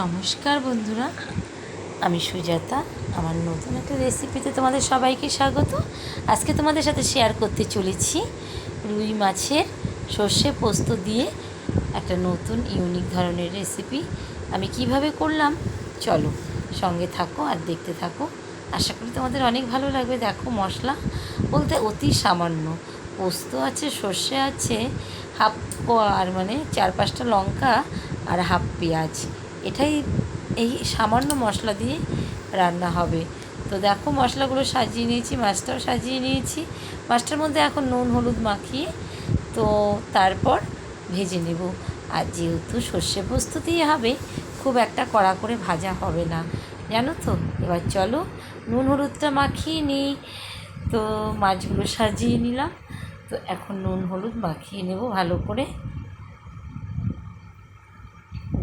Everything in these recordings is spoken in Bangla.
নমস্কার বন্ধুরা, আমি সুজাতা। আমার নতুন একটা রেসিপিতে তোমাদের সবাইকে স্বাগত। আজকে তোমাদের সাথে শেয়ার করতে চলেছি রুই মাছের সর্ষে পোস্ত দিয়ে একটা নতুন ইউনিক ধরনের রেসিপি। আমি কিভাবে করলাম, চলো সঙ্গে থাকো আর দেখতে থাকো। আশা করি তোমাদের অনেক ভালো লাগবে। দেখো, মশলা বলতে অতি সামান্য পোস্ত আছে, সর্ষে আছে, হাফ আর 4-5টা লঙ্কা আর হাফ পেঁয়াজ। এটাই এই সামান্য মশলা দিয়ে রান্না হবে। তো দেখো, মশলাগুলো সাজিয়ে নিয়েছি, মাছটাও সাজিয়ে নিয়েছি। মাছটার মধ্যে এখন নুন হলুদ মাখিয়ে তো তারপর ভেজে নেব। আর যেহেতু সর্ষে পোস্ত দিয়ে হবে, খুব একটা কড়া করে ভাজা হবে না, জানো তো। এবার চলো নুন হলুদটা মাখিয়ে নিই। তো মাছগুলো সাজিয়ে নিলাম। তো এখন নুন হলুদ মাখিয়ে নেব ভালো করে।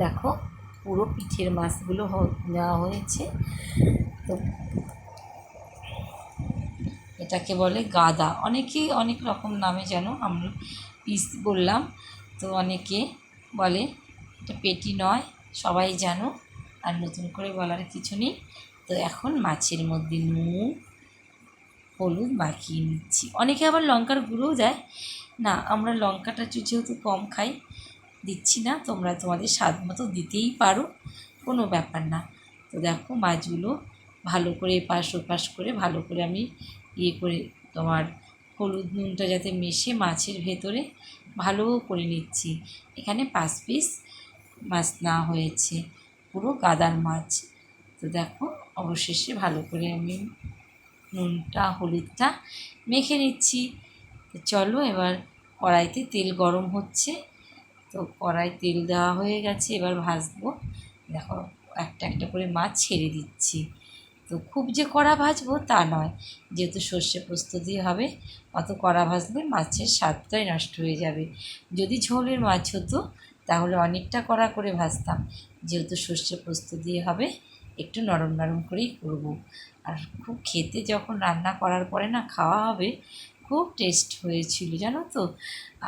দেখো, পুরো পিঠের মাছগুলো নেওয়া হয়েছে। তো এটাকে বলে গাদা, অনেকেই অনেক রকম নামে জানো, আমরা পিস বললাম। তো অনেকে বলে এটা পেটি নয়, সবাই জানো, আর নতুন করে বলার কিছু নেই। তো এখন মাছের মধ্যে নুন হলুদ মাখিয়ে নিচ্ছি। অনেকে আবার লঙ্কার গুঁড়োও দেয়, না আমরা লঙ্কাটা যেহেতু কম খাই দিচ্ছি না। তোমরা তোমাদের স্বাদ মতো দিতেই পারো, কোনো ব্যাপার না। তো দেখো, মাছগুলো ভালো করে এপাশ ওপাশ করে ভালো করে আমি করে তোমার হলুদ নুনটা যাতে মেশে মাছের ভেতরে ভালো করে নিচ্ছি। এখানে 5 পিস মাছ নেওয়া হয়েছে, পুরো গাদার মাছ। তো দেখো, অবশেষে ভালো করে আমি নুনটা হলুদটা মেখে নিচ্ছি। তো চলো, এবার কড়াইতে তেল গরম হচ্ছে। তো কড়াই তেল দেওয়া হয়ে গেছে, এবার ভাজবো। দেখো, একটা একটা করে মাছ ছেড়ে দিচ্ছি। তো খুব যে কড়া ভাজবো তা নয়, যেহেতু সর্ষে পোস্ত দিয়ে হবে, অত কড়া ভাজলে মাছের স্বাদটাই নষ্ট হয়ে যাবে। যদি ঝোলের মাছ হতো তাহলে অনেকটা কড়া করে ভাজতাম। যেহেতু সর্ষে পোস্ত দিয়ে হবে, একটু নরম নরম করেই করব। আর খুব খেতে যখন রান্না করার পরে না খাওয়া হবে, খুব টেস্ট হয়েছিল জানো তো।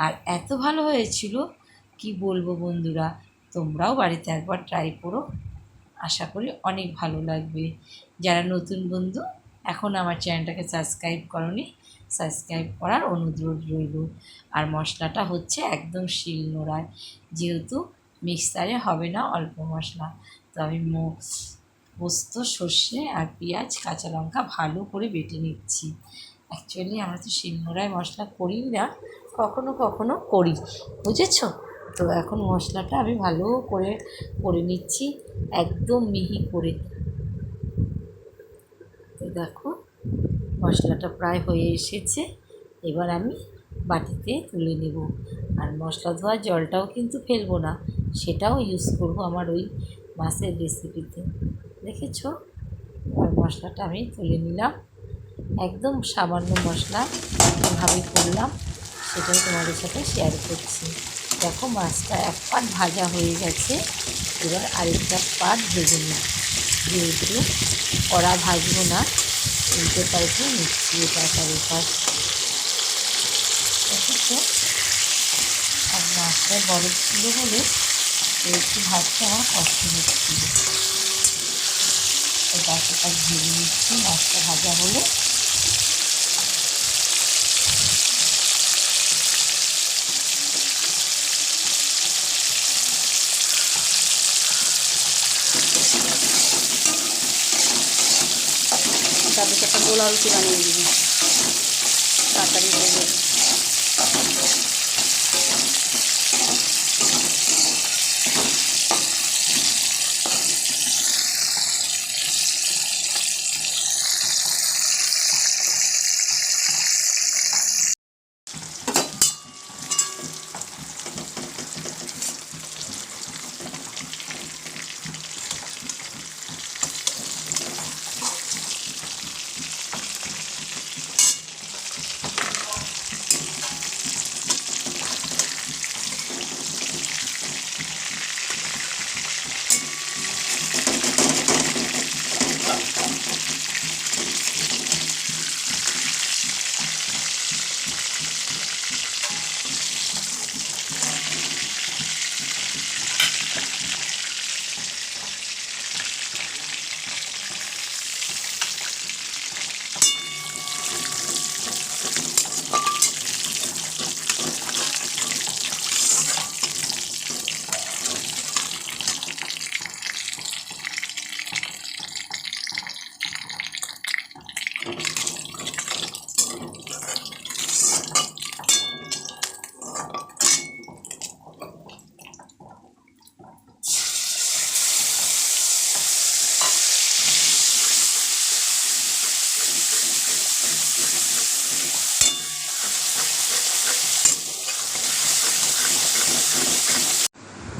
আর এত ভালো হয়েছিল কি বলবো বন্ধুরা, তোমরাও বাড়িতে একবার ট্রাই করো, আশা করি অনেক ভালো লাগবে। যারা নতুন বন্ধু এখন আমার চ্যানেলটাকে সাবস্ক্রাইব করনি, সাবস্ক্রাইব করার অনুরোধ রইল। আর মশলাটা হচ্ছে একদম শিলনোড়ায়, যেহেতু মিক্সারে হবে না, অল্প মশলা। তো আমি পোস্ত সর্ষে আর পেঁয়াজ কাঁচা লঙ্কা ভালো করে বেটে নিচ্ছি। অ্যাকচুয়ালি আমরা তো শিলনোড়ায় মশলা করি না, কখনো কখনো করি, বুঝেছো। তো এখন মশলাটা আমি ভালো করে নিচ্ছি, একদম মিহি করে। তো দেখো, মশলাটা প্রায় হয়ে এসেছে। এবার আমি বাটিতে তুলে নেব। আর মশলা ধোয়ার জলটাও কিন্তু ফেলবো না, সেটাও ইউজ করব আমার ওই মাছের রেসিপিতে, দেখেছো। আর মশলাটা আমি তুলে নিলাম, একদম সামান্য মশলা কীভাবে করলাম সেটাই তোমাদের সাথে শেয়ার করছি। দেখো, মাছটা এক পাট ভাজা হয়ে গেছে, এবার আরেকটা পাট ভেজে নিই। যেহেতু কড়া ভাজবো না, উল্টে পাল্টে নিচ্ছি এটা তার পাশ, দেখেছো। আর মাছটা বরফ ছিল বলে একটু ভাজতে আমার কষ্ট হচ্ছিল। তো তাকে ভেজে নিচ্ছি, মাছটা ভাজা হলে তারপরে একটা গোলা রুটি বানিয়ে দিবি, তাড়াতাড়ি হয়ে যাবে।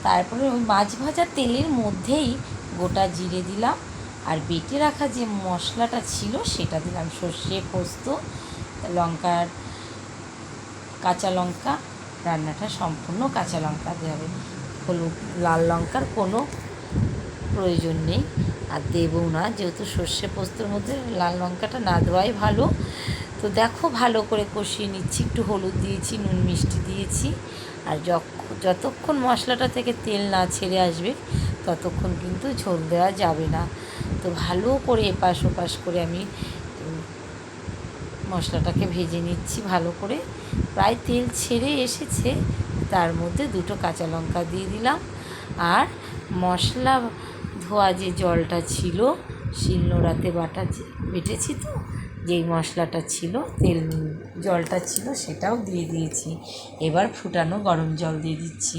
তারপরে ওই মাছ ভাজার তেলের মধ্যেই গোটা জিরে দিলাম, আর বেটে রাখা যে মশলাটা ছিল সেটা দিলাম, সর্ষে পোস্ত, লঙ্কার, কাঁচা লঙ্কা, রান্নাটা সম্পূর্ণ কাঁচা লঙ্কা দেওয়া হবে, হলুদ লাল লঙ্কার কোনো প্রয়োজন নেই, আর দেবও না, যেহেতু সর্ষে পোস্তর মধ্যে লাল লঙ্কাটা না দেওয়াই ভালো। তো দেখো ভালো করে কষিয়ে নিচ্ছি, একটু হলুদ দিয়েছি, নুন মিষ্টি দিয়েছি, আর যতক্ষণ মশলাটা থেকে তেল না ছেড়ে আসবে ততক্ষণ কিন্তু ঝোল দেওয়া যাবে না। তো ভালো করে এপাশ ওপাশ করে আমি মশলাটাকে ভেজে নিচ্ছি ভালো করে, প্রায় তেল ছেড়ে এসেছে, তার মধ্যে দুটো কাঁচা লঙ্কা দিয়ে দিলাম, আর মশলা ধোয়া যে জলটা ছিল, শিলনোড়াতে বেটেছি তো, যেই মশলাটা ছিল, তেল জলটা ছিল সেটাও দিয়ে দিয়েছি। এবার ফুটানো গরম জল দিয়ে দিচ্ছি।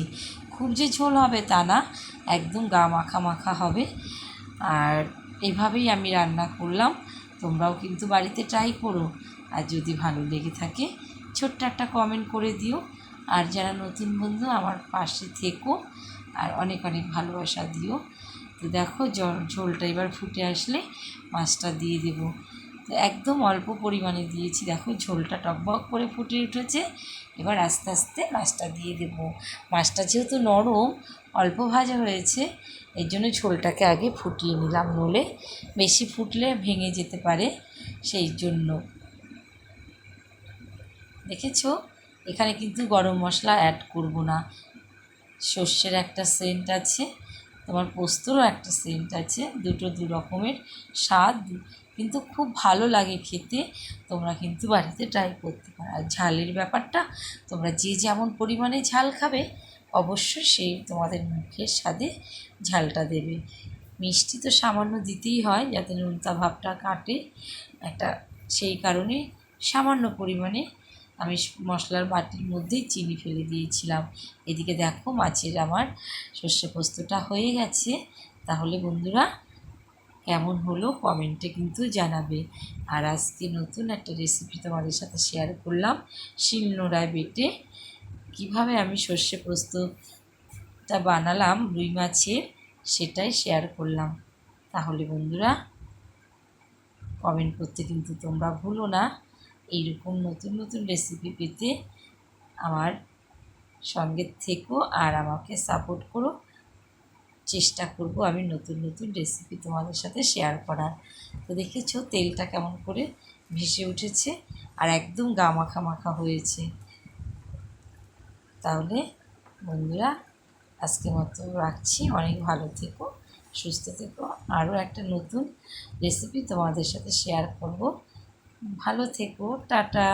খুব যে ঝোল হবে তা না, একদম গা মাখা মাখা হবে। আর এভাবেই আমি রান্না করলাম, তোমরাও কিন্তু বাড়িতে ট্রাই করো, আর যদি ভালো লেগে থাকে ছোট্ট একটা কমেন্ট করে দিও, আর যারা নতুন বন্ধু আমার পাশে থেকো, আর অনেক অনেক ভালোবাসা দিও। তো দেখো ঝোলটা এবার ফুটে আসলে মাছটা দিয়ে দেবো। তো একদম অল্প পরিমাণে দিয়েছি, দেখো ঝোলটা টকবক করে ফুটে উঠেছে। এবার আস্তে আস্তে মাছটা দিয়ে দেবো। মাছটা যেহেতু নরম, অল্প ভাজা হয়েছে, এই জন্য ঝোলটাকে আগে ফুটিয়ে নিলাম, নলে বেশি ফুটলে ভেঙে যেতে পারে, সেই জন্য। দেখেছো, এখানে কিন্তু গরম মশলা অ্যাড করব না, সর্ষের একটা সেন্ট আছে, তোমার পোস্তরও একটা সেন্ট আছে, দুটো দু রকমের স্বাদ, কিন্তু খুব ভালো লাগে খেতে। তোমরা কিন্তু বাড়িতে ট্রাই করতে পারো। আর ঝালের ব্যাপারটা তোমরা যে যেমন পরিমাণে ঝাল খাবে অবশ্যই সেই তোমাদের মুখের স্বাদে ঝালটা দেবে। মিষ্টি তো সামান্য দিতেই হয় যাতে নোনতা ভাবটা কাটে একটা, সেই কারণে সামান্য পরিমাণে আমি মশলার বাটির মধ্যেই চিনি ফেলে দিয়েছিলাম। এদিকে দেখো মাছের আমার সর্ষে পোস্তটা হয়ে গেছে। তাহলে বন্ধুরা কেমন হলো কমেন্টে কিন্তু জানাবে। আর আজকে নতুন একটা রেসিপি তোমাদের সাথে শেয়ার করলাম, শিলনোড়ায় বেটে কীভাবে আমি সর্ষে পোস্তটা বানালাম রুই মাছের, সেটাই শেয়ার করলাম। তাহলে বন্ধুরা কমেন্ট করতে কিন্তু তোমরা ভুলো না। এইরকম নতুন নতুন রেসিপি পেতে আমার সঙ্গে থেকো আর আমাকে সাপোর্ট করো। চেষ্টা করব আমি নতুন নতুন রেসিপি তোমাদের সাথে শেয়ার করার। তো দেখেছো তেলটা কেমন করে ভেসে উঠেছে, আর একদম গা মাখা মাখা হয়েছে। তাহলে বন্ধুরা আজকের মতো রাখছি, অনেক ভালো থেকো, সুস্থ থেকো। আরও একটা নতুন রেসিপি তোমাদের সাথে শেয়ার করব। ভালো থেকো, টাটা।